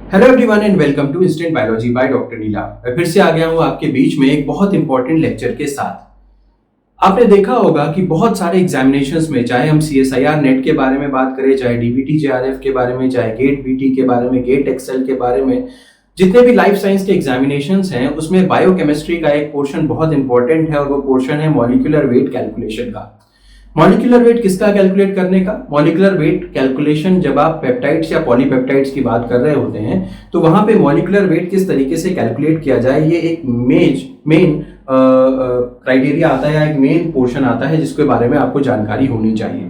Hello everyone and welcome to instant biology by doctor Neela. मैं फिर से आ गया हूँ आपके बीच में एक बहुत इंपॉर्टेंट लेक्चर के साथ। आपने देखा होगा कि बहुत सारे एग्जामिनेशंस में, चाहे हम CSIR नेट के बारे में बात करें, चाहे DBT JRF के बारे में, चाहे गेट BT के बारे में, गेट एक्सेल के बारे में, जितने भी लाइफ साइंस के एग्जामिनेशंस हैं उसमें बायोकेमिस्ट्री का एक पोर्शन बहुत इंपॉर्टेंट है और वो पोर्शन है मॉलिक्यूलर वेट कैलकुलेशन का। मॉलिक्यूलर वेट किसका कैलकुलेट करने का? मॉलिक्यूलर वेट कैलकुलेशन जब आप पेप्टाइड्स या पॉलीपेप्टाइड्स की बात कर रहे होते हैं तो वहां पे मॉलिक्यूलर वेट किस तरीके से कैलकुलेट किया जाए, ये एक मेन क्राइटेरिया आता है, एक मेन पोर्शन आता है जिसके बारे में आपको जानकारी होनी चाहिए।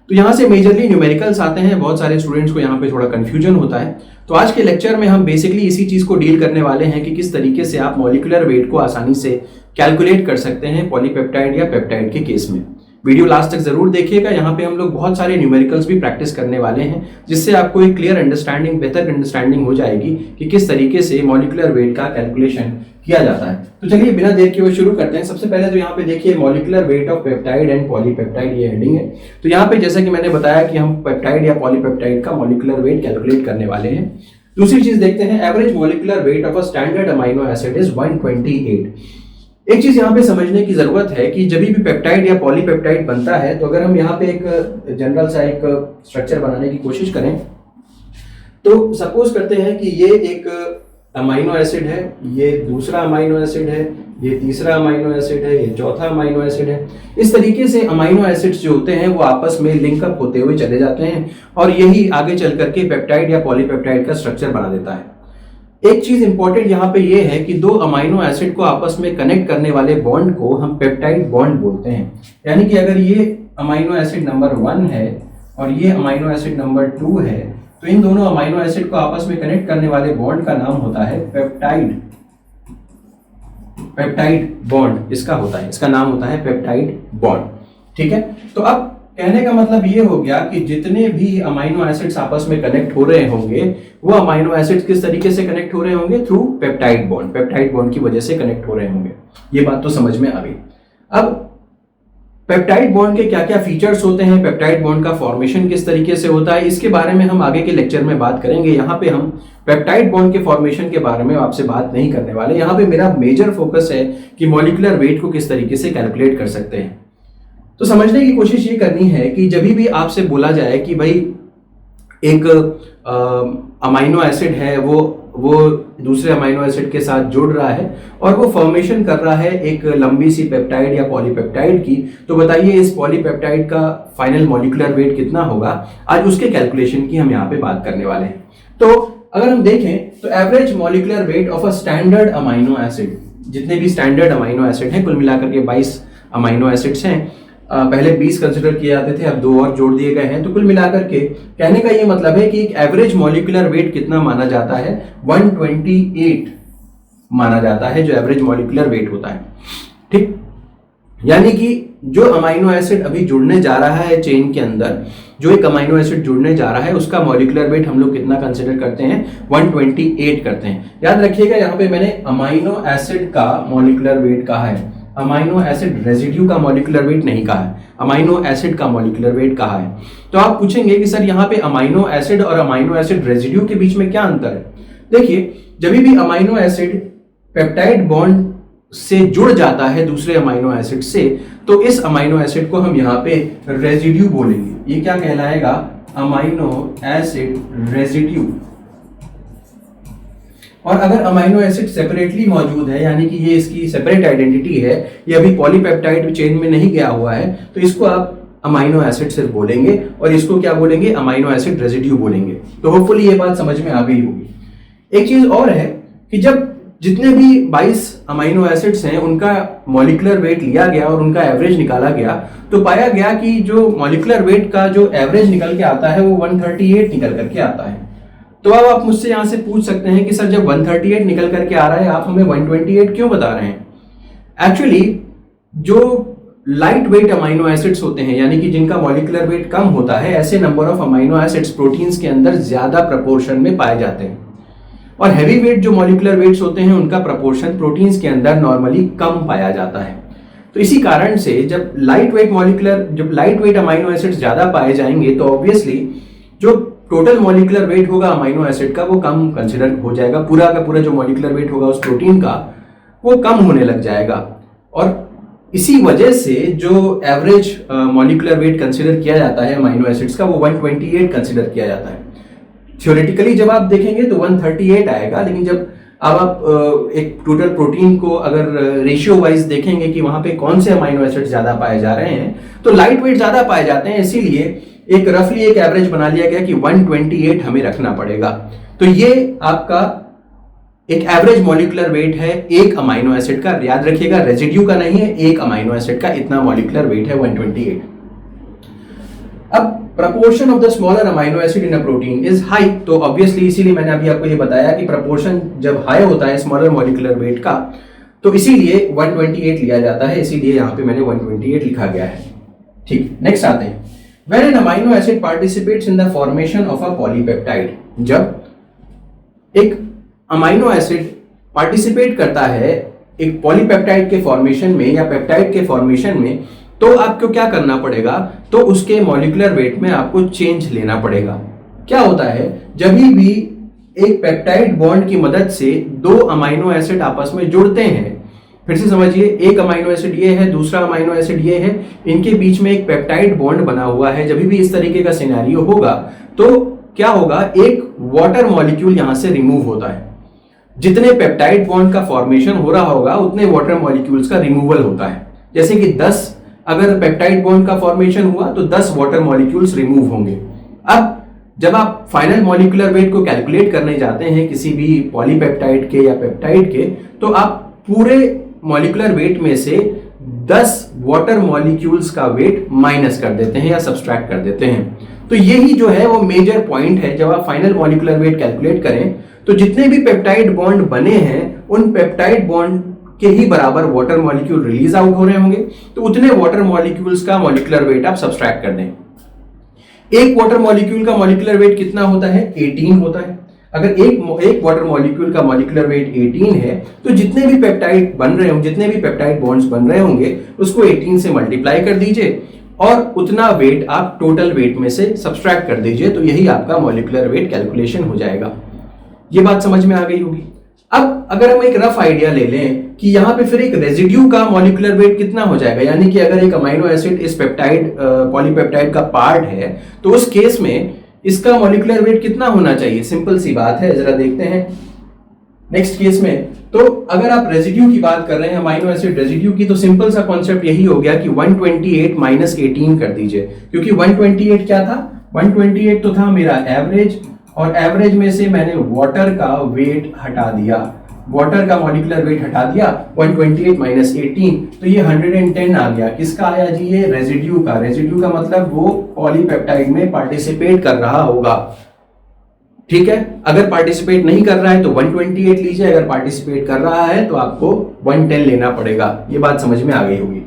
तो यहाँ से मेजरली न्यूमेरिकल्स आते हैं, बहुत सारे स्टूडेंट्स को यहाँ पे थोड़ा कंफ्यूजन होता है। तो आज के लेक्चर में हम बेसिकली इसी चीज को डील करने वाले हैं कि किस तरीके से आप मॉलिक्यूलर वेट को आसानी से कैलकुलेट कर सकते हैं पॉलीपेप्टाइड या पेप्टाइड के केस में। वीडियो लास्ट तक जरूर देखिएगा, यहाँ पे हम लोग बहुत सारे न्यूमेरिकल्स भी प्रैक्टिस करने वाले हैं जिससे आपको एक क्लियर अंडरस्टैंडिंग, बेहतर अंडरस्टैंडिंग हो जाएगी कि किस तरीके से मॉलिक्यूलर वेट का कैलकुलेशन किया जाता है। तो चलिए बिना देर किए हुए शुरू करते हैं। सबसे पहले तो यहाँ पे देखिए molecular weight of peptide and polypeptide, ये हेडिंग है। तो यहाँ पे जैसा कि मैंने बताया कि हम पेप्टाइड या पॉलीपेप्टाइड का मॉलिक्यूलर वेट कैलकुलेट करने वाले हैं। दूसरी चीज देखते हैं, average molecular weight of a standard amino acid is 128। एक चीज यहाँ पे समझने की जरूरत है कि जब भी पेप्टाइड या पॉलीपेप्टाइड बनता है तो अगर हम यहाँ पे एक जनरल सा एक स्ट्रक्चर बनाने की कोशिश करें तो सपोज करते हैं कि ये एक अमाइनो एसिड है, ये दूसरा अमाइनो एसिड है, ये तीसरा अमाइनो एसिड है, ये चौथा अमाइनो एसिड है। इस तरीके से अमाइनो एसिड्स जो होते हैं वो आपस में लिंकअप होते हुए चले जाते हैं और यही आगे चल करके पेप्टाइड या पॉलीपेप्टाइड का स्ट्रक्चर बना देता है। एक चीज इंपॉर्टेंट यहाँ पे ये है कि दो अमाइनो एसिड को आपस में कनेक्ट करने वाले बॉन्ड को हम पेप्टाइड बॉन्ड बोलते हैं। यानी कि अगर ये अमाइनो एसिड नंबर 1 है और ये अमाइनो एसिड नंबर 2 है तो इन दोनों अमाइनो एसिड को आपस में कनेक्ट करने वाले बॉन्ड का नाम होता है पेप्टाइड बॉन्ड। इसका होता है, इसका नाम होता है पेप्टाइड बॉन्ड। ठीक है, तो अब कहने का मतलब ये हो गया कि जितने भी अमाइनो एसिड्स आपस में कनेक्ट हो रहे होंगे वो अमाइनो एसिड्स किस तरीके से कनेक्ट हो रहे होंगे? Through peptide bond. Peptide bond की वजह से कनेक्ट हो रहे होंगे। ये बात तो समझ में आ गई। अब पेप्टाइड बॉन्ड के क्या क्या फीचर्स होते हैं, पेप्टाइड बॉन्ड का फॉर्मेशन किस तरीके से होता है, इसके बारे में हम आगे के लेक्चर में बात करेंगे। यहाँ पे हम पेप्टाइड बॉन्ड के फॉर्मेशन के बारे में आपसे बात नहीं करने वाले। यहाँ पे मेरा मेजर फोकस है कि मॉलिक्यूलर वेट को किस तरीके से कैलकुलेट कर सकते हैं। तो समझने की कोशिश ये करनी है कि जब भी आपसे बोला जाए कि भाई एक अमाइनो एसिड है वो दूसरे अमाइनो एसिड के साथ जुड़ रहा है और वो फॉर्मेशन कर रहा है एक लंबी सी पेप्टाइड या पॉलीपेप्टाइड की, तो बताइए इस पॉलीपेप्टाइड का फाइनल मॉलिक्यूलर वेट कितना होगा? आज उसके कैलकुलेशन की हम यहाँ पे बात करने वाले हैं। तो अगर हम देखें तो average molecular weight of a standard amino acid, जितने भी स्टैंडर्ड अमाइनो एसिड हैं, कुल मिलाकर के 22 अमाइनो एसिड्स हैं। पहले 20 कंसिडर किए जाते थे, अब 2 और जोड़ दिए गए हैं। तो कुल मिलाकर के कहने का ये मतलब है कि एक एवरेज मॉलिक्यूलर वेट कितना माना जाता है? 128 माना जाता है जो एवरेज मॉलिक्यूलर वेट होता है। ठीक, यानी कि जो अमाइनो एसिड अभी जुड़ने जा रहा है चेन के अंदर, जो एक अमाइनो एसिड जुड़ने जा रहा है उसका मॉलिक्यूलर वेट हम लोग कितना कंसिडर करते हैं? 128 करते हैं। याद रखिएगा यहाँ पे मैंने अमाइनो एसिड का मॉलिक्यूलर वेट कहा है, अमाइनो एसिड रेजिड्यू का मॉलिक्यूलर वेट नहीं कहा है, अमाइनो एसिड का मॉलिक्यूलर वेट कहा है। तो आप पूछेंगे कि सर यहाँ पे अमाइनो एसिड और अमाइनो एसिड रेजिड्यू के बीच में क्या अंतर है? देखिए, जब भी अमाइनो एसिड पेप्टाइड बॉन्ड से जुड़ जाता है दूसरे अमाइनो एसिड से तो इस अमाइनो एसिड को हम यहाँ पे रेजिड्यू बोलेंगे। ये क्या कहलाएगा? Amino acid residue. और अगर अमाइनो एसिड सेपरेटली मौजूद है, यानी कि ये इसकी सेपरेट आइडेंटिटी है, ये अभी पॉलीपेप्टाइड चेन में नहीं गया हुआ है, तो इसको आप अमाइनो एसिड सिर्फ बोलेंगे और इसको क्या बोलेंगे? अमाइनो एसिड रेजिड्यू बोलेंगे। तो होपफुली ये बात समझ में आ गई होगी। एक चीज और है कि जब जितने भी 22 अमाइनो एसिड्स हैं उनका मॉलिक्यूलर वेट लिया गया और उनका एवरेज निकाला गया तो पाया गया कि जो मॉलिक्यूलर वेट का जो एवरेज निकल के आता है वो 138 निकल करके आता है। तो अब आप मुझसे यहां से पूछ सकते हैं कि सर जब 138 निकल करके आ रहा है आप हमें 128 क्यों बता रहे हैं? एक्चुअली जो लाइट वेट अमाइनो एसिड्स होते हैं, यानी कि जिनका मॉलिक्यूलर वेट कम होता है, ऐसे number of amino acids proteins के अंदर ज्यादा प्रपोर्शन में पाए जाते हैं और हैवी वेट जो मॉलिक्यूलर वेट्स होते हैं उनका प्रपोर्शन प्रोटीन्स के अंदर नॉर्मली कम पाया जाता है। तो इसी कारण से जब लाइट वेट अमाइनो एसिड्स ज्यादा पाए जाएंगे तो ऑब्वियसली जो टोटल मॉलिक्यूलर वेट होगा अमाइनो एसिड का वो कम कंसिडर हो जाएगा, पूरा का पूरा जो मॉलिक्यूलर वेट होगा उस प्रोटीन का वो कम होने लग जाएगा। और इसी वजह से जो एवरेज मॉलिक्यूलर वेट कंसिडर किया जाता है अमाइनो एसिड्स का वो 128 कंसिडर किया जाता है। थ्योरेटिकली जब आप देखेंगे तो 138 आएगा, लेकिन जब अब आप एक टोटल प्रोटीन को अगर रेशियो वाइज देखेंगे कि वहां पे कौन से अमाइनो एसिड ज्यादा पाए जा रहे हैं तो लाइट वेट ज्यादा पाए जाते हैं, इसीलिए एक रफली एक एवरेज बना लिया गया कि 128 हमें रखना पड़ेगा। तो ये आपका एक एवरेज मॉलिक्यूलर वेट है एक अमाइनो एसिड का, याद रखिएगा रेजिड्यू का नहीं है, एक अमाइनो एसिड का इतना मॉलिक्यूलर वेट है 128। अब proportion of the smaller amino acid in a protein is high, तो ऑब्वियसली इसीलिए मैंने अभी आपको ये बताया कि प्रपोर्शन जब हाई होता है स्मॉलर मॉलिक्यूलर वेट का तो इसीलिए 128 लिया जाता है, इसीलिए यहां पे मैंने 128 लिखा गया है। ठीक, नेक्स्ट आते हैं। When an amino acid participates in the formation of a polypeptide, जब एक अमाइनो एसिड पार्टिसिपेट करता है एक पॉलीपेप्टाइड के फॉर्मेशन में या पेप्टाइड के फॉर्मेशन में, तो आपको क्या करना पड़ेगा, तो उसके मॉलिक्यूलर वेट में आपको चेंज लेना पड़ेगा। क्या होता है, जब भी एक पेप्टाइड बॉन्ड की मदद से दो अमाइनो एसिड आपस में जुड़ते हैं, फिर से समझिए, एक अमाइनो एसिड ये है, दूसरा अमाइनो एसिड ये है, इनके बीच में एक पेप्टाइड बॉन्ड बना हुआ है, जब भी इस तरीके का सिनेरियो होगा तो क्या होगा, एक वाटर मॉलिक्यूल यहां से रिमूव होता है। जितने पेप्टाइड बॉन्ड का फॉर्मेशन हो रहा होगा उतने वाटर मॉलिक्यूल्स का रिमूवल होता है। जैसे कि 10 अगर पेप्टाइड बॉन्ड का फॉर्मेशन हुआ तो 10 वाटर मॉलिक्यूल्स रिमूव होंगे। अब जब आप फाइनल मॉलिक्यूलर वेट को कैलकुलेट करने जाते हैं किसी भी पॉलीपेप्टाइड के या पेप्टाइड के, तो आप पूरे मॉलिक्यूलर वेट में से 10 वाटर मॉलिक्यूल्स का वेट माइनस कर देते हैं या सब्सट्रैक्ट कर देते हैं। तो यही जो है वो मेजर पॉइंट है, जब आप फाइनल मॉलिक्यूलर वेट कैलकुलेट करें तो जितने भी पेप्टाइड बॉन्ड बने हैं उन पेप्टाइड बॉन्ड के ही बराबर वाटर मॉलिक्यूल रिलीज आउट हो रहे होंगे, तो उतने वाटर मॉलिक्यूल्स का मॉलिक्यूलर वेट आप सब्सट्रैक्ट कर दें। एक वाटर मॉलिक्यूल का मॉलिक्यूलर वेट कितना होता है, 18 होता है। अगर एक वाटर मॉलिक्यूल का मॉलिक्यूलर वेट 18 है तो जितने भी पेप्टाइड बन रहे होंगे, जितने भी पेप्टाइड बॉन्ड्स बन रहे होंगे उसको 18 से मल्टीप्लाई कर दीजिए और उतना वेट आप टोटल वेट में से सब्सट्रैक्ट कर दीजिए, तो यही आपका मॉलिक्यूलर वेट कैलकुलेशन हो जाएगा। ये बात समझ में आ गई होगी। अब अगर हम एक रफ आइडिया ले लें कि यहाँ पे फिर एक रेजिड्यू का मॉलिक्यूलर वेट कितना हो जाएगा, यानी कि अगर एक अमाइनो एसिड इस पेप्टाइड पॉलीपेप्टाइड का पार्ट है तो उस केस में इसका मॉलिक्यूलर वेट कितना होना चाहिए। सिंपल सी बात है, जरा देखते हैं नेक्स्ट केस में। तो अगर आप रेजिड्यू की बात कर रहे हैं, अमाइनो एसिड रेजिड्यू की, तो सिंपल सा कॉन्सेप्ट यही हो गया कि 128 माइनस 18 कर दीजिए, क्योंकि 128 क्या था, 128 तो था मेरा एवरेज, और एवरेज में से मैंने वाटर का वेट हटा दिया, वाटर का मॉलिक्यूलर वेट हटा दिया, 128 माइनस 18, तो ये 110 आ गया। किसका आया जी, ये रेजिड्यू का। रेजिड्यू का मतलब वो पॉलीपेप्टाइड में पार्टिसिपेट कर रहा होगा, ठीक है। अगर पार्टिसिपेट नहीं कर रहा है तो 128 लीजिए, अगर पार्टिसिपेट कर रहा है तो आपको 110 लेना पड़ेगा। ये बात समझ में आ गई होगी।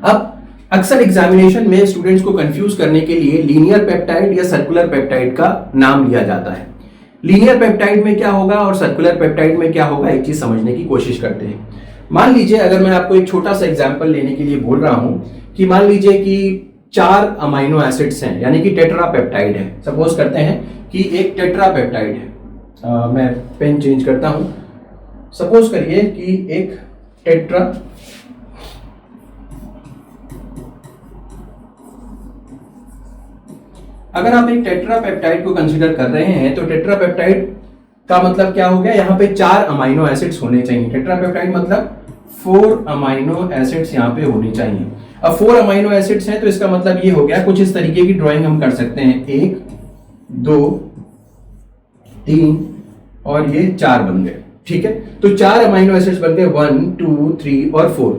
अब अक्सर एग्जामिनेशन में स्टूडेंट्स को कंफ्यूज करने के लिए लीनियर पेप्टाइड या सर्कुलर पेप्टाइड का नाम लिया जाता है। लीनियर पेप्टाइड में क्या होगा और सर्कुलर पेप्टाइड में क्या होगा, एक चीज समझने की कोशिश करते हैं। मान लीजिए अगर मैं आपको एक छोटा सा एग्जांपल लेने के लिए बोल रहा हूं कि मान लीजिए कि 4 अमाइनो एसिड्स हैं, यानी कि टेट्रा पेप्टाइड है। सपोज करते हैं कि एक टेट्रा पेप्टाइड है, मैं पेन चेंज करता हूं। सपोज करिए कि एक टेट्रा अगर आप एक टेट्रा पेप्टाइड को कंसीडर कर रहे हैं तो टेट्रा पेप्टाइड का मतलब क्या हो गया, यहाँ पे 4 अमाइनो एसिड्स होने चाहिए। टेट्रा पेप्टाइड मतलब 4 अमाइनो एसिड्स यहाँ पे होनी चाहिए। अब 4 अमाइनो एसिड्स हैं तो इसका मतलब ये हो गया, कुछ इस तरीके की ड्राइंग हम कर सकते हैं, 1 2 3 और ये 4 बन गए, ठीक है। तो 4 अमाइनो एसिड्स बन गए, 1 2 3 और 4।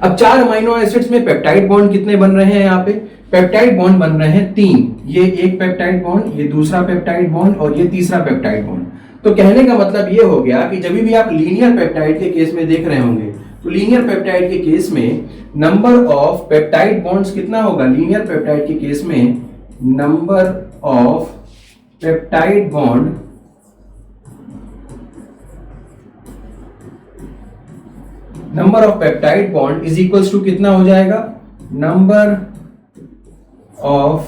अब 4 अमाइनो एसिड्स में पेप्टाइड बॉन्ड कितने बन रहे हैं, यहाँ पे पेप्टाइड बॉन्ड बन रहे हैं 3। ये एक पेप्टाइड बॉन्ड, ये दूसरा पेप्टाइड बॉन्ड और ये तीसरा पेप्टाइड बॉन्ड। तो कहने का मतलब ये हो गया कि जब भी आप लीनियर पेप्टाइड के केस में देख रहे होंगे तो लीनियर पेप्टाइड के केस में नंबर ऑफ पेप्टाइड बॉन्ड्स कितना होगा, लीनियर पेप्टाइड के केस में number of peptide bond is equals to कितना हो जाएगा, नंबर ऑफ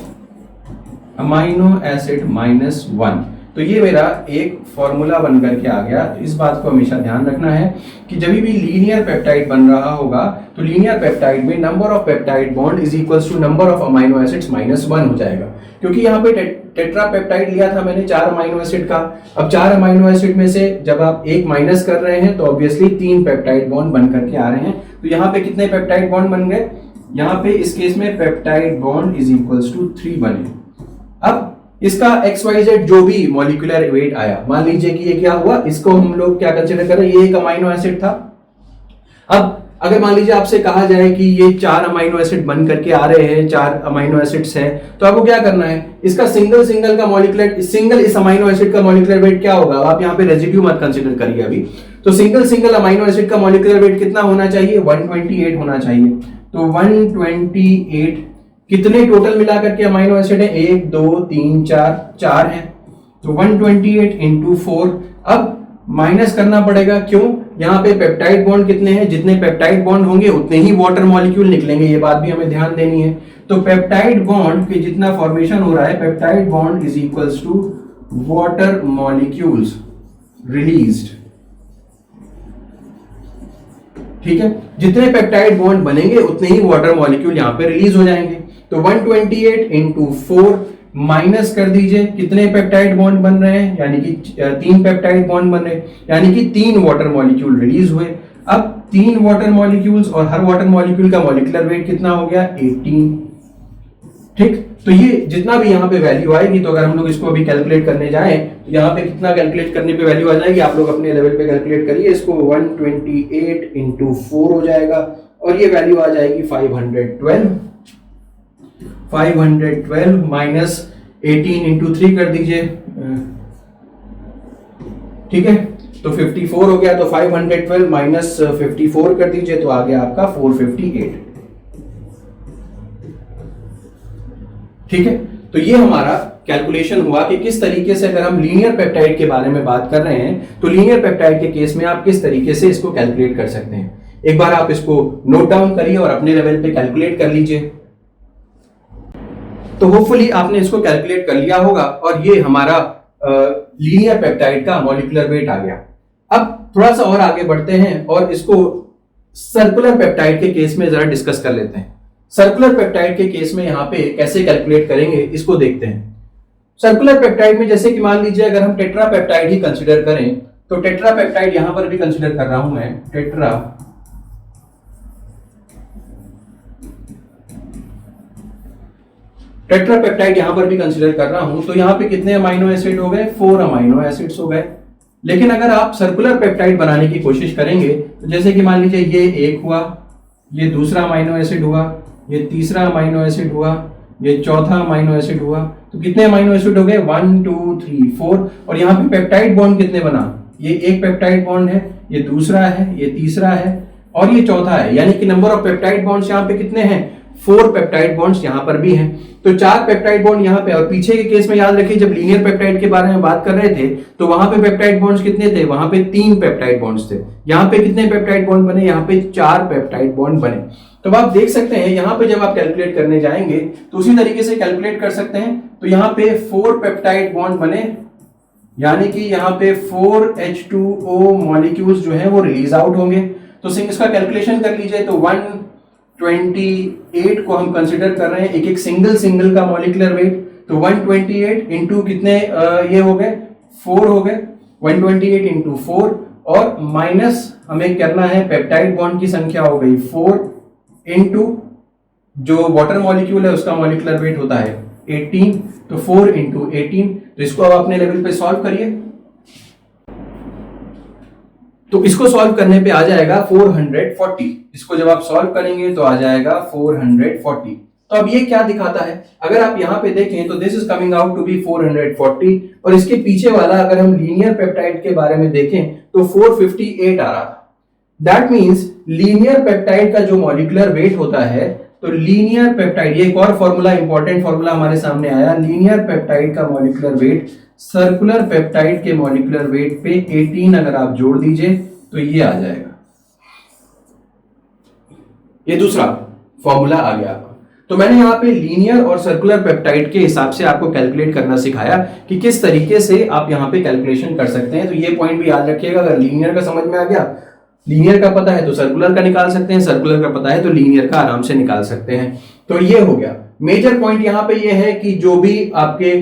अमाइनो एसिड -1। तो ये मेरा एक फॉर्मूला बन करके आ गया। तो इस बात को हमेशा ध्यान रखना है कि जब भी लीनियर पेप्टाइड बन रहा होगा तो लीनियर पेप्टाइड में number of peptide bond is equals to number of amino acids -1 हो जाएगा। क्योंकि यहाँ पे टेट्रा पेप्टाइड लिया था मैंने 4 अमाइनो एसिड का। अब 4 अमाइनो एसिड में से जब आप एक माइनस कर रहे हैं तो ऑब्वियसली 3 पेप्टाइड बॉन्ड बन करके आ रहे हैं। तो यहाँ पे कितने पेप्टाइड बॉन्ड बन गए? यहाँ पे इस केस में peptide bond is equals to 3 बने। अब इसका XYZ जो भी मॉलिक्यूलर वेट आया, मान लीजिए कि ये क्या हुआ, इसको हम लोग क्या कंसीडर कर रहे हैं, ये एक अमाइनो एसिड था। अब अगर मान लीजिए आपसे कहा जाए कि ये 4 अमाइनो एसिड बन करके आ रहे हैं, 4 अमाइनो एसिड्स हैं, तो आपको क्या करना है, इसका सिंगल का मॉलिक्यूलर इस अमाइनो एसिड का मॉलिक्यूलर वेट क्या होगा, आप यहाँ पे रेजिड्यू मत कंसीडर करिए अभी। तो सिंगल अमाइनो एसिड का मॉलिक्यूलर वेट कितना होना चाहिए? 128 होना चाहिए। तो 128 कितने टोटल मिलाकर के अमाइनो एसिड है? 1 2 3 4 है। तो 128 इंटू 4। अब माइनस करना पड़ेगा, क्यों? यहाँ पे पेप्टाइड बॉन्ड कितने हैं, जितने पेप्टाइड बॉन्ड होंगे उतने ही वाटर मॉलिक्यूल निकलेंगे, ये बात भी हमें ध्यान देनी है। तो पेप्टाइड बॉन्ड के जितना फॉर्मेशन हो रहा है, peptide bond is equals to water molecules released. ठीक है, जितने पेप्टाइड बॉन्ड बनेंगे उतने ही वाटर मॉलिक्यूल यहाँ पे रिलीज हो जाएंगे। तो 128 इंटू 4 माइनस कर दीजिए, कितने पेप्टाइड बॉन्ड बन रहे हैं, यानी कि 3 पेप्टाइड बॉन्ड बन रहे हैं, यानी कि 3 वाटर मॉलिक्यूल रिलीज हुए। अब 3 वाटर मॉलिक्यूल्स और हर वाटर मॉलिक्यूल का मॉलिक्यूलर वेट कितना हो गया? 18। ठीक, तो ये जितना भी यहाँ पे वैल्यू आएगी, तो अगर हम लोग इसको अभी कैलकुलेट करने जाएं तो यहाँ पे कितना कैलकुलेट करने पे वैल्यू आ जाएगी, आप लोग अपने लेवल पे कैलकुलेट करिए इसको। 128 इंटू 4 हो जाएगा और ये वैल्यू आ जाएगी 512 माइनस 18 इंटू 3 कर दीजिए। ठीक है, तो 54 हो गया। तो 512 माइनस 54 कर दीजिए तो आ गया आपका 458। ठीक है, तो ये हमारा कैलकुलेशन हुआ कि किस तरीके से, अगर हम लीनियर पेप्टाइड के बारे में बात कर रहे हैं तो लीनियर पेप्टाइड के केस में आप किस तरीके से इसको कैलकुलेट कर सकते हैं। एक बार आप इसको नोट डाउन करिए और अपने लेवल पे कैलकुलेट कर लीजिए। तो होपफुली आपने इसको कैलकुलेट कर लिया होगा और ये हमारा लीनियर पेप्टाइड का मॉलिक्यूलर वेट आ गया। अब थोड़ा सा और आगे बढ़ते हैं और इसको सर्कुलर पेप्टाइड के केस में जरा डिस्कस कर लेते हैं। सर्कुलर पेप्टाइड के केस में यहाँ पे कैसे कैलकुलेट करेंगे इसको देखते हैं। सर्कुलर पेप्टाइड में जैसे कि मान लीजिए अगर हम टेट्रा पेप्टाइड ही कंसीडर करें तो टेट्रा पेप्टाइड यहां पर भी कंसीडर कर रहा हूं मैं, टेट्रा पेप्टाइड यहां पर भी कंसीडर कर रहा हूं। तो यहां पे कितने अमाइनो एसिड हो गए? 4 अमाइनो एसिड्स हो गए। लेकिन अगर आप सर्कुलर पेप्टाइड बनाने की कोशिश करेंगे तो जैसे कि मान लीजिए ये एक हुआ, ये दूसरा अमाइनो एसिड हुआ, ये तीसरा अमाइनो एसिड हुआ, ये चौथा अमाइनो एसिड हुआ, तो कितने अमाइनो एसिड हो गए? 1 2 3 4। और यहाँ पे पेप्टाइड बॉन्ड कितने बना? ये एक पेप्टाइड बॉन्ड है, ये दूसरा है, ये तीसरा है और ये चौथा है, यानी कि नंबर ऑफ पेप्टाइड बॉन्ड्स यहाँ पे कितने हैं? 4 पेप्टाइड बॉन्ड्स यहाँ पर भी हैं। तो 4 पेप्टाइड बॉन्ड यहाँ पे। और पीछे के केस में याद रखिए जब लीनियर पेप्टाइड के बारे में बात कर रहे थे तो वहां पे पेप्टाइड बॉन्ड्स कितने थे? वहां पे 3 पेप्टाइड बॉन्ड्स थे। यहाँ पे कितने पेप्टाइड बॉन्ड बने? यहाँ पे 4 पेप्टाइड बॉन्ड बने। तो आप देख सकते हैं यहाँ पे जब आप कैलकुलेट करने जाएंगे तो उसी तरीके से कैलकुलेट कर सकते हैं। तो यहाँ पे 4 पेप्टाइड बॉन्ड बने, यानी कि यहाँ पे 4H2O मॉलिक्यूल्स जो है वो रिलीज आउट होंगे। तो इसका कैलकुलेशन कर लीजिए। तो 128 को हम कंसिडर कर रहे हैं एक सिंगल का मॉलिक्यूलर वेट। तो 128 इंटू कितने ये हो गए? 4 हो गए। 128 इंटू 4 और माइनस हमें करना है पेप्टाइड बॉन्ड की संख्या हो गई 4 इंटू जो वाटर मॉलिक्यूल है उसका मॉलिक्यूलर वेट होता है 18। तो 4 इंटू 18। तो इसको अब अपने लेवल पे सॉल्व करिए। तो इसको सॉल्व करने पे आ जाएगा 440। इसको जब आप सॉल्व करेंगे तो आ जाएगा 440। तो अब ये क्या दिखाता है? अगर आप यहां पे देखें तो this is coming out to be 440 और इसके पीछे वाला अगर हम लीनियर पेप्टाइड के बारे में देखें तो 458 आ रहा था। दैट मींस लीनियर पेप्टाइड का जो मॉलिक्यूलर वेट होता है, तो लीनियर पेप्टाइड, ये एक और फॉर्मूला, इंपॉर्टेंट फॉर्मूला हमारे सामने आया, लीनियर पेप्टाइड का मॉलिक्यूलर वेट सर्कुलर पेप्टाइड के मॉलिक्यूलर वेट पे 18 अगर आप जोड़ दीजिए तो ये आ जाएगा। ये दूसरा फॉर्मूला आ गया आपका। तो मैंने यहाँ पे लीनियर और सर्कुलर पेप्टाइड के हिसाब से आपको कैलकुलेट करना सिखाया कि किस तरीके से आप यहाँ पे कैलकुलेशन कर सकते हैं। तो ये पॉइंट भी याद रखिएगा, अगर लीनियर का समझ में आ गया, लीनियर का पता है तो सर्कुलर का निकाल सकते हैं, सर्कुलर का पता है तो लीनियर का आराम से निकाल सकते हैं। तो ये हो गया मेजर पॉइंट। यहाँ पे ये है कि जो भी आपके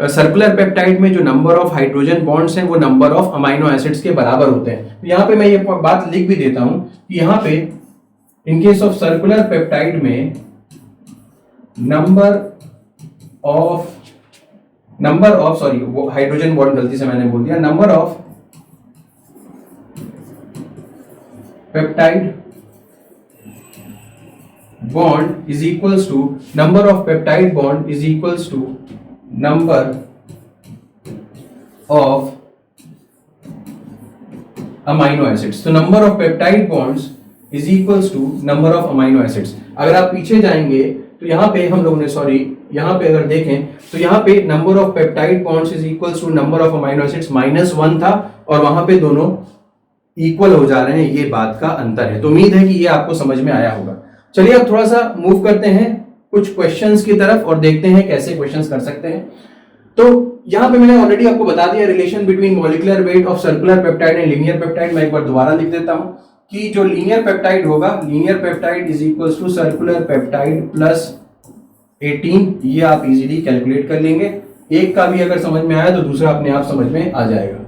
सर्कुलर पेप्टाइड में जो नंबर ऑफ हाइड्रोजन बॉन्ड्स हैं वो नंबर ऑफ अमाइनो एसिड्स के बराबर होते हैं। तो यहाँ पे मैं ये बात लिख भी देता हूं कि यहाँ पे in case of circular peptide में नंबर ऑफ सॉरी वो हाइड्रोजन बॉन्ड गलती से मैंने बोल दिया, number of peptide bond is equals to number of peptide bond is equals to number of amino acids। तो number of peptide bonds is equals to number of amino acids। अगर आप पीछे जाएंगे तो यहाँ पे हम लोगों ने यहाँ पे अगर देखें तो यहाँ पे number of peptide bonds is equals to number of amino acids -1 था और वहां पे दोनों इक्वल हो जा रहे हैं, ये बात का अंतर है। तो उम्मीद है कि ये आपको समझ में आया होगा। चलिए अब थोड़ा सा मूव करते हैं कुछ क्वेश्चंस की तरफ और देखते हैं कैसे क्वेश्चंस कर सकते हैं। तो यहां पे मैंने ऑलरेडी आपको बता दिया relation between molecular weight of circular peptide and linear peptide. मैं एक बार दोबारा लिख देता हूं कि जो लीनियर पेप्टाइड होगा, linear peptide is equals to circular peptide plus 18। ये आप इजीली कैलकुलेट कर लेंगे। एक का भी अगर समझ में आया तो दूसरा अपने आप समझ में आ जाएगा।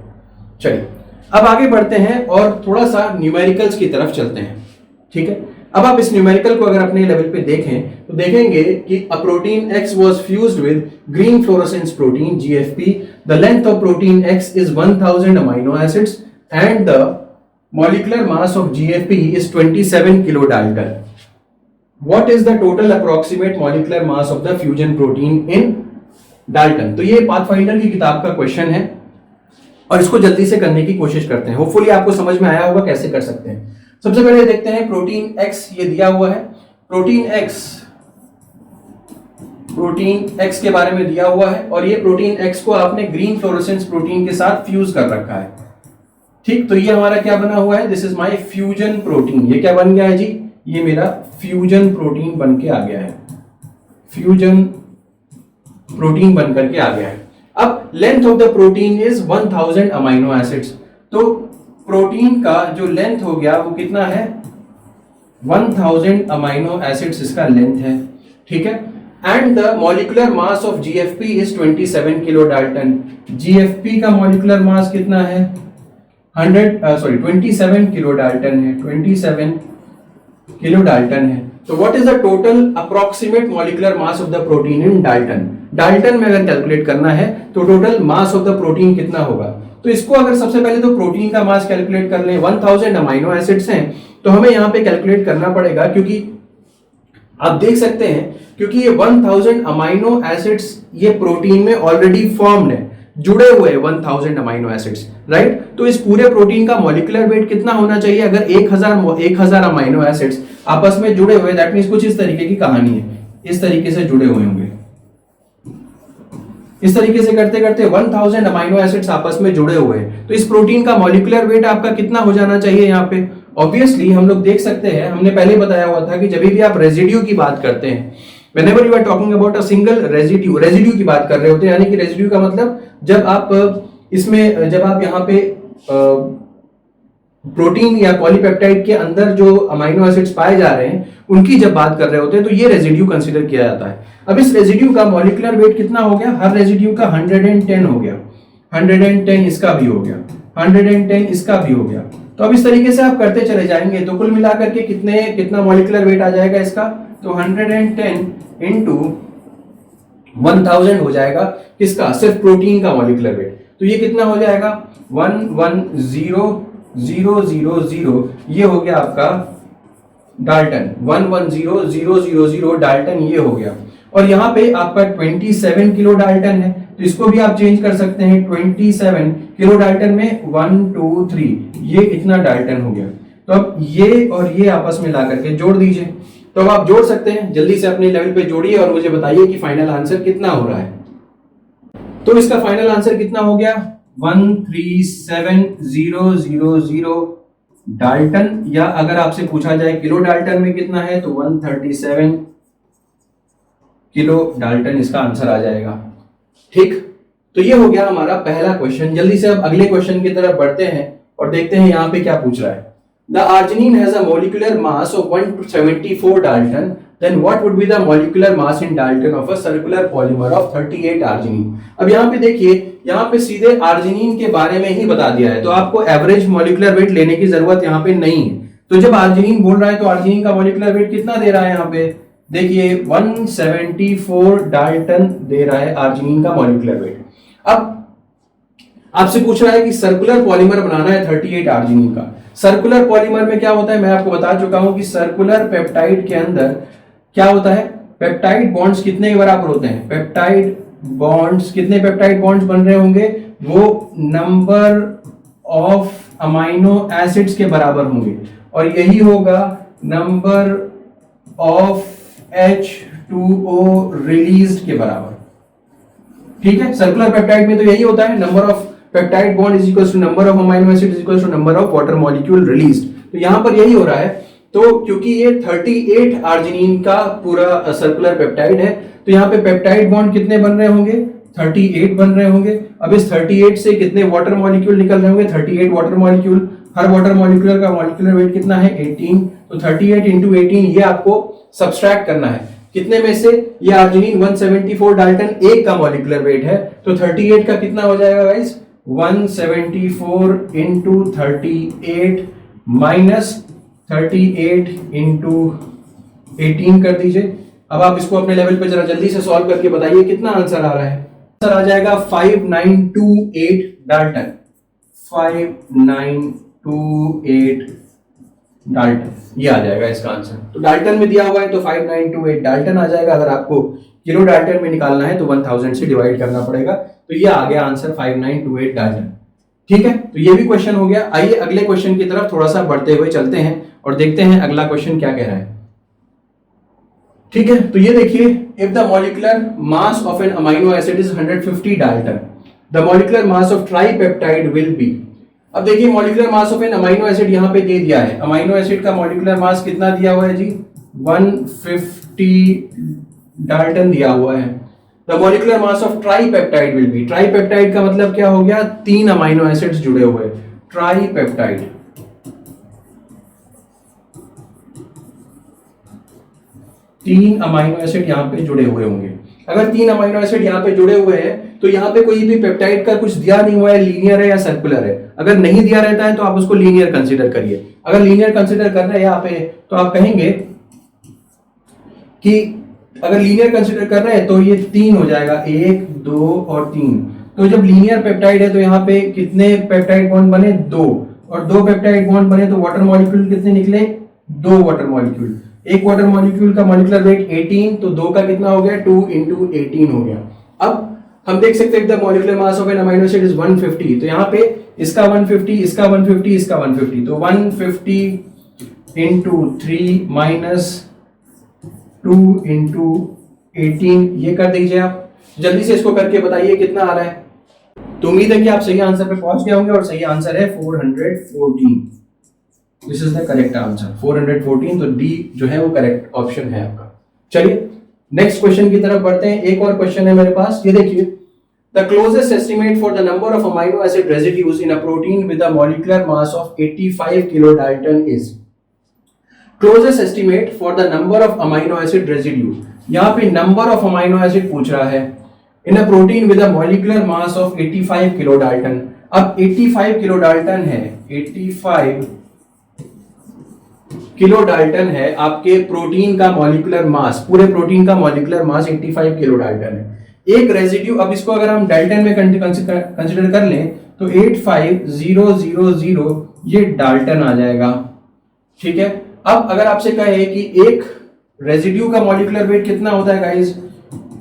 चलिए अब आगे बढ़ते हैं और थोड़ा सा न्यूमेरिकल्स की तरफ चलते हैं। ठीक है, अब आप इस न्यूमेरिकल को अगर अपने लेवल पे देखें तो देखेंगे कि a protein X was fused with green fluorescence protein GFP। The length of protein X is 1000 amino acids and the molecular mass of GFP is 27 kilodalton। What is the total approximate molecular mass of the fusion protein in Dalton? तो ये pathfinder की किताब का question है और इसको जल्दी से करने की कोशिश करते हैं। होपफुली आपको समझ में आया होगा कैसे कर सकते हैं। सबसे पहले देखते हैं प्रोटीन X, ये दिया हुआ है प्रोटीन X के बारे में दिया हुआ है और ये प्रोटीन X को आपने ग्रीन फ्लोरोसेंस प्रोटीन के साथ फ्यूज कर रखा है। ठीक, तो ये हमारा क्या बना हुआ है, this is my fusion protein. ये क्या बन गया है जी, ये मेरा फ्यूजन प्रोटीन बन के आ गया है, फ्यूजन प्रोटीन बन करके आ गया है। अब length of the protein is 1000 amino acids. तो प्रोटीन का जो लेंथ हो गया वो कितना है, 1000 अमाइनो एसिड्स इसका लेंथ है। ठीक है, and the molecular mass of GFP is 27 किलोडाल्टन। GFP का मॉलिक्यूलर मास कितना है, 27 किलोडाल्टन है, 27 किलोडाल्टन है। तो what is the total approximate molecular mass of the protein in Dalton. Dalton में अगर कैलकुलेट करना है तो total mass of the protein कितना होगा। तो इसको अगर सबसे पहले तो प्रोटीन का मास कैलकुलेट कर लें, 1000 अमाइनो एसिड्स हैं तो हमें यहां पे कैलकुलेट करना पड़ेगा, क्योंकि आप देख सकते हैं क्योंकि ये 1000 अमाइनो एसिड्स ये प्रोटीन में ऑलरेडी फॉर्म्ड है, जुड़े हुए हैं 1000 अमाइनो एसिड्स, राइट। तो इस पूरे प्रोटीन का मॉलिक्यूलर वेट कितना होना चाहिए, अगर 1000 अमाइनो एसिड्स आपस में जुड़े हुए, दैट मींस कुछ इस तरीके की कहानी है, इस तरीके से जुड़े हुए होंगे। इस तरीके से करते करते 1000 अमाइनो एसिड्स आपस में जुड़े हुए हैं, तो इस प्रोटीन का मॉलिक्यूलर वेट आपका कितना हो जाना चाहिए यहाँ पे। ऑब्वियसली हम लोग देख सकते हैं, हमने पहले बताया हुआ था कि जब भी आप रेजिड्यू की बात करते हैं, whenever you are talking about a single residue, residue की बात कर रहे होते हैं, यानी कि रेजिड्यू का मतलब जब आप यहाँ पे प्रोटीन या पॉलीपेप्टाइड के अंदर जो अमाइनो एसिड्स पाए जा रहे हैं उनकी जब बात कर रहे होते हैं तो ये रेजिड्यू कंसीडर किया जाता है। अब इस रेजिड्यू का मॉलिक्यूलर वेट कितना हो गया, हर रेजिड्यू का 110 हो गया, 110 इसका भी हो गया, 110 इसका भी हो गया। तो अब इस तरीके से आप करते चले जाएंगे तो कुल मिलाकर के कितना मॉलिक्यूलर वेट आ जाएगा इसका, तो 110 इंटू 1000 हो जाएगा किसका, सिर्फ प्रोटीन का मॉलिक्यूलर वेट। तो ये कितना हो जाएगा 110000, ये हो गया आपका डाल्टन, 110000 डाल्टन ये हो गया। और यहाँ पे आपका 27 किलो डाल्टन है, तो इसको भी आप चेंज कर सकते हैं, 27 किलो डाल्टन में 1 2 3 ये इतना डाल्टन हो गया। तो अब ये और ये आपस में ला करके जोड़ दीजिए, तो अब आप जोड़ सकते हैं, जल्दी से अपने लेवल पे जोड़िए और मुझे बताइए कि फाइनल आंसर कितना हो रहा है। तो इसका फाइनल आंसर कितना हो गया, 137000 डाल्टन, या अगर आपसे पूछा जाए किलो डाल्टन में कितना है तो 137 किलो डाल्टन इसका आंसर आ जाएगा। ठीक, तो ये हो गया हमारा पहला क्वेश्चन। जल्दी से अब अगले क्वेश्चन की तरफ बढ़ते हैं और देखते हैं यहाँ पे क्या पूछ रहा है। The arginine has a molecular mass of 174 dalton, then what would be the molecular mass in dalton of a circular polymer of 38 arginine. अब यहाँ पे देखिए, यहाँ पे सीधे आर्जिनिन के बारे में ही बता दिया है, तो आपको एवरेज मॉलिक्यूलर वेट लेने की जरूरत यहाँ पे नहीं है। तो जब आर्जिनिन बोल रहा है तो आर्जिनिन का मॉलिक्यूलर वेट कितना दे रहा है यहाँ पे, देखिए 174 डाल्टन दे रहा है आर्जिनिन का मॉलिक्यूलर वेट। अब आपसे पूछ रहा है कि सर्कुलर पॉलीमर बनाना है 38 आर्जिनिन का। सर्कुलर पॉलीमर में क्या होता है, मैं आपको बता चुका हूं कि सर्कुलर पेप्टाइड के अंदर क्या होता है, पेप्टाइड बॉन्ड्स कितने बराबर होते हैं, पेप्टाइड बॉन्ड्स, कितने पेप्टाइड बॉन्ड्स बन रहे होंगे, वो नंबर ऑफ अमाइनो एसिड्स के बराबर होंगे, और यही होगा नंबर ऑफ H2O रिलीज्ड के बराबर। ठीक है, सर्कुलर पेप्टाइड में तो यही होता है, number of peptide bond is equal to number of amino acid is equal to number of water molecule released. तो यहां पर यही हो रहा है। तो क्योंकि ये 38 आर्जिनिन का पूरा सर्कुलर पेप्टाइड है, तो यहाँ पे पेप्टाइड बॉन्ड कितने बन रहे होंगे, 38 बन रहे होंगे। अब इस 38 से कितने वाटर मॉलिक्यूल निकल रहे होंगे, 38 वाटर मॉलिक्यूल। हर वाटर मॉलिक्यूलर का मॉलिक्यूलर वेट कितना है, 18। तो 38 इंटू 18 ये आपको सब्सट्रैक्ट करना है, कितने में से, ये आर्जिनिन 174 डाल्टन एक का मॉलिक्यूलर वेट है, तो 38 का कितना हो जाएगा गाइस, 174 इंटू 38 माइनस 38 इंटू 18 कर दीजिए। अब आप इसको अपने लेवल पे जरा जल्दी से सॉल्व करके बताइए कितना आंसर आ रहा है। आंसर आ जाएगा 5928 डाल्टन, 5928 डाल्टन, ये आ जाएगा इसका आंसर। तो डाल्टन में दिया हुआ है तो 5928 डाल्टन आ जाएगा। अगर आपको किलो डाल्टन में निकालना है तो 1000 से डिवाइड करना पड़ेगा, तो ये आ गया आंसर 5928 डाल्टन। ठीक है, तो ये भी क्वेश्चन हो गया। आइए अगले क्वेश्चन की तरफ थोड़ा सा बढ़ते हुए चलते हैं और देखते हैं अगला क्वेश्चन क्या कह रहा है। ठीक है, तो ये देखिए, if the molecular mass of an amino acid is 150 dalton, the molecular mass of tripeptide will be. अब देखिए, molecular mass of an amino acid यहाँ पे दे दिया है। अमाइनो एसिड का मॉलिक्यूलर मास कितना दिया हुआ है जी, 150 डाल्टन दिया हुआ है। The molecular mass of tripeptide will B, tripeptide का मतलब क्या हो गया, 3 अमाइनो एसिड्स जुड़े हुए, ट्राइपेप्टाइड। 3 अमाइनो एसिड यहाँ पे जुड़े हुए होंगे। अगर 3 अमाइनो एसिड यहाँ पे जुड़े हुए हैं तो यहाँ पे कोई भी पेप्टाइड का कुछ दिया नहीं हुआ है, लीनियर है या सर्कुलर है। अगर नहीं दिया रहता है तो आप उसको लीनियर कंसीडर करिए। अगर लीनियर कंसीडर कर रहे हैं यहाँ पे तो आप कहेंगे कि अगर लीनियर कंसीडर कर रहे हैं तो ये 3 हो जाएगा, 1 2 और 3। तो जब लीनियर पेप्टाइड है तो यहाँ पे कितने पेप्टाइड बॉन्ड बने, 2, और 2 पेप्टाइड बॉन्ड बने तो वाटर मॉलिक्यूल कितने निकले, 2 वाटर मॉलिक्यूल। एक वाटर मॉलिक्यूल का मॉलिक्यूलर वेट 18, तो 2 का कितना हो गया, 2 इंटू 18 हो गया। अब हम देख सकते हैं the molecular mass of an amino acid is 150, तो यहाँ पे इसका 150, इसका 150, इसका 150, तो 150 इंटू 3 माइनस 2 इंटू 18, ये कर दीजिए आप। जल्दी से इसको करके बताइए कितना आ रहा है। तो उम्मीद है कि आप सही आंसर पे पहुंच गए होंगे, और सही आंसर है 414। This is the correct answer, 414। तो डी जो है वो करेक्ट ऑप्शन है आपका। चलिए नेक्स्ट क्वेश्चन की तरफ बढ़ते हैं। एक और क्वेश्चन है मेरे पास, ये देखिए, the closest estimate for the number of amino acid residues in a protein with a molecular mass of 85 kilo dalton is. Closest estimate for the number of amino acid residue, यहाँ पे number of amino acid पूछ रहा है in a protein with a molecular mass of 85 kilo dalton. अब 85 kilo Dalton है, 85 kilo Dalton है आपके protein का मॉलिक्यूलर मास, पूरे प्रोटीन का मॉलिक्यूलर मास 85 किलो डाल्टन है। एक रेसिड्यू, अब इसको अगर हम डाल्टन में कंसीडर कर लें तो 85000 ये डाल्टन आ जाएगा। ठीक है, अब अगर आपसे कहे कि एक रेसिड्यू का मॉलिक्यूलर वेट कितना होता है गाइस,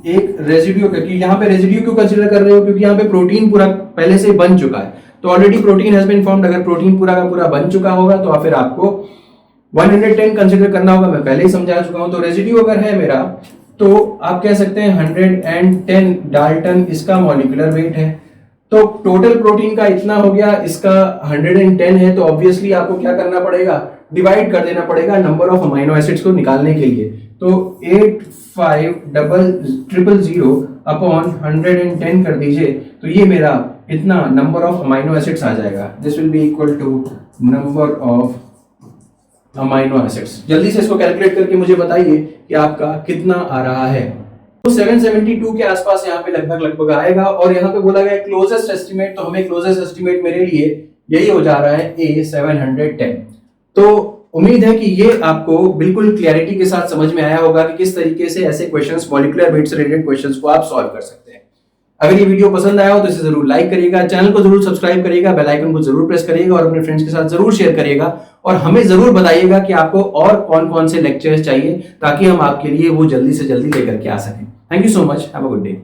एक रेसिड्यू का, कि यहाँ पे रेसिड्यू क्यों कंसीडर कर रहे हो, क्योंकि यहाँ पे प्रोटीन पूरा पहले से बन चुका है, तो already protein has been formed. अगर प्रोटीन पूरा का पूरा बन चुका होगा तो फिर आपको 110 कंसीडर करना होगा, मैं पहले ही समझा चुका हूं। तो रेसिड्यू अगर है मेरा तो आप कह सकते हैं 110 डाल्टन इसका मॉलिक्यूलर वेट है। तो टोटल प्रोटीन का इतना हो गया, इसका 110 है, तो ऑब्वियसली आपको क्या करना पड़ेगा, डिवाइड कर देना पड़ेगा नंबर ऑफ अमाइनो एसिड्स को निकालने के लिए। तो 850000 अपॉन 110 कर दीजिए, तो ये मेरा इतना नंबर ऑफ अमाइनो एसिड्स आ जाएगा। This will be equal to number of amino acids. जल्दी से इसको कैलकुलेट करके मुझे बताइए कि आपका कितना आ रहा है। तो 772 के आसपास यहाँ पे लगभग आएगा। और यहाँ पे बोला गया क्लोजेस्ट एस्टिमेट, तो हमें क्लोजेस्ट एस्टिमेट मेरे लिए यही हो जा रहा है A710। तो उम्मीद है कि ये आपको बिल्कुल क्लैरिटी के साथ समझ में आया होगा कि किस तरीके से ऐसे क्वेश्चंस, मॉलिक्यूलर वेट से रिलेटेड क्वेश्चंस को आप सॉल्व कर सकते हैं। अगर ये वीडियो पसंद आया हो तो इसे जरूर लाइक करिएगा, चैनल को जरूर सब्सक्राइब करिएगा, बेल आइकन को जरूर प्रेस करिएगा और अपने फ्रेंड्स के साथ जरूर शेयर करिएगा। और हमें जरूर बताइएगा कि आपको और कौन कौन से लेक्चर्स चाहिए, ताकि हम आपके लिए वो जल्दी से जल्दी लेकर के आ सकें। Thank you so much, have a good day.